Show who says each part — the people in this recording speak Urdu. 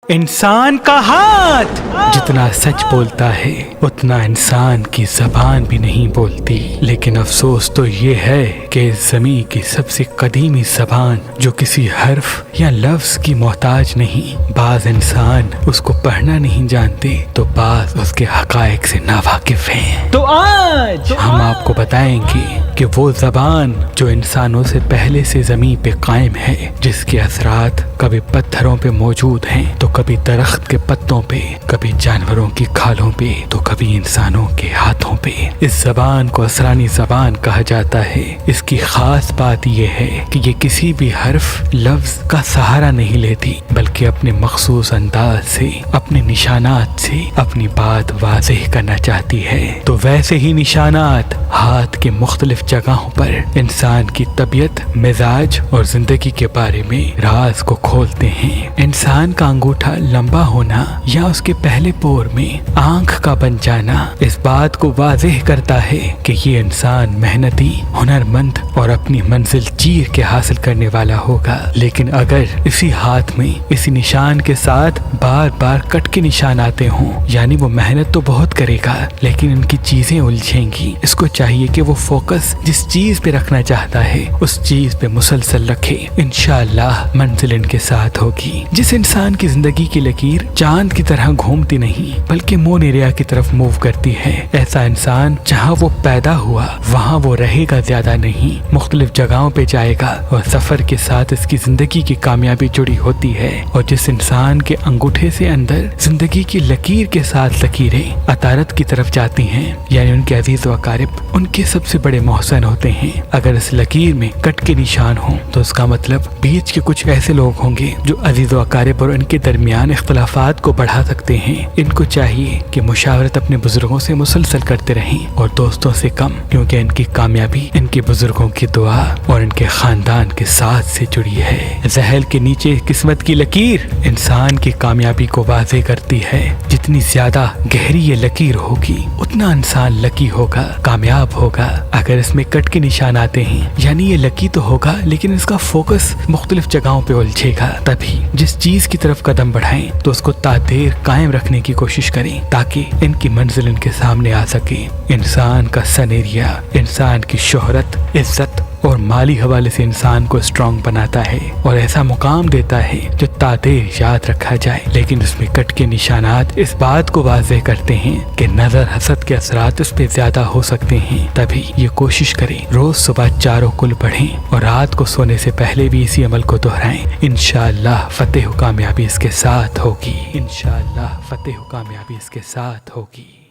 Speaker 1: انسان کا ہاتھ جتنا سچ بولتا ہے اتنا انسان کی زبان بھی نہیں بولتی، لیکن افسوس تو یہ ہے کہ اس زمین کی سب سے قدیمی زبان جو کسی حرف یا لفظ کی محتاج نہیں، بعض انسان اس کو پڑھنا نہیں جانتے تو بعض اس کے حقائق سے ناواقف ہیں۔ تو آج ہم آپ کو بتائیں گے کہ وہ زبان جو انسانوں سے پہلے سے زمین پہ قائم ہے، جس کے اثرات کبھی پتھروں پہ موجود ہیں تو کبھی درخت کے پتوں پہ، کبھی جانوروں کی کھالوں پہ تو کبھی انسانوں کے ہاتھوں پہ۔ اس زبان کو اسرانی زبان کہا جاتا ہے۔ اس کی خاص بات یہ ہے کہ یہ کسی بھی حرف لفظ کا سہارا نہیں لیتی، بلکہ اپنے مخصوص انداز سے، اپنے نشانات سے اپنی بات واضح کرنا چاہتی ہے۔ تو ویسے ہی نشانات ہاتھ کے مختلف جگہوں پر انسان کی طبیعت، مزاج اور زندگی کے بارے میں راز کو کھولتے ہیں۔ انسان کا انگوٹھا لمبا ہونا یا اس کے پہلے پور میں آنکھ کا بن جانا اس بات کو واضح کرتا ہے کہ یہ انسان محنتی، ہنرمند اور اپنی منزل چیر کے حاصل کرنے والا ہوگا۔ لیکن اگر اسی ہاتھ میں اسی نشان کے ساتھ بار بار کٹ کے نشان آتے ہوں، یعنی وہ محنت تو بہت کرے گا لیکن ان کی چیزیں الجھیں گی۔ اس کو چاہیے کہ وہ فوکس جس چیز پہ رکھنا چاہتا ہے اس چیز پہ مسلسل رکھے، انشاءاللہ منزل ان کے ساتھ ہوگی۔ جس انسان کی زندگی کی لکیر چاند کی طرح گھومتی نہیں بلکہ مون ایریا کی طرف موو کرتی ہے، ایسا انسان جہاں وہ پیدا ہوا وہاں وہ رہے گا زیادہ نہیں، مختلف جگہوں پہ جائے گا اور سفر کے ساتھ اس کی زندگی کی کامیابی جڑی ہوتی ہے۔ اور جس انسان کے انگوٹھے سے اندر زندگی کی لکیر کے ساتھ لکیریں عطارت کی طرف جاتی ہیں، یعنی ان کے عزیز و اقارب ان کے سب سے بڑے محسن ہوتے ہیں، اگر اس لکیر میں کٹ کے نشان ہوں تو اس کا مطلب بیچ کے کچھ ایسے لوگ ہوں گے جو عزیز و اقارب اور ان کے درمیان اختلافات کو بڑھا سکتے ہیں۔ ان کو چاہیے کہ مشاورت اپنے بزرگوں سے مسلسل کرتے رہیں اور دوستوں سے کم، کیونکہ ان کی کامیابی ان کے بزرگوں کی دعا اور ان کے خاندان کے ساتھ سے جڑی ہے۔ ذہل کے نیچے قسمت کی لکیر انسان کی کامیابی کو واضح کرتی ہے۔ جتنی زیادہ گہری یہ لکیر ہوگی اتنا انسان لکی ہوگا، کامیاب ہوگا۔ اگر اس میں کٹ کے نشان آتے ہیں یعنی یہ لکی تو ہوگا لیکن اس کا فوکس مختلف جگہوں پہ الجھے گا، تبھی جس چیز کی طرف قدم بڑھائیں تو اس کو دیر قائم رکھنے کی کوشش کریں تاکہ ان کی منزل ان کے سامنے آ سکے۔ انسان کا سن ایریا انسان کی شہرت، عزت اور مالی حوالے سے انسان کو اسٹرانگ بناتا ہے اور ایسا مقام دیتا ہے جو دیر یاد رکھا جائے، لیکن اس میں کٹ کے نشانات اس بات کو واضح کرتے ہیں کہ نظر حسد کے اثرات اس پہ زیادہ ہو سکتے ہیں۔ تبھی یہ کوشش کریں روز صبح 4 کل پڑھیں اور رات کو سونے سے پہلے بھی اسی عمل کو دہرائیں، انشاءاللہ فتح و کامیابی اس کے ساتھ ہوگی، انشاءاللہ فتح و کامیابی اس کے ساتھ ہوگی۔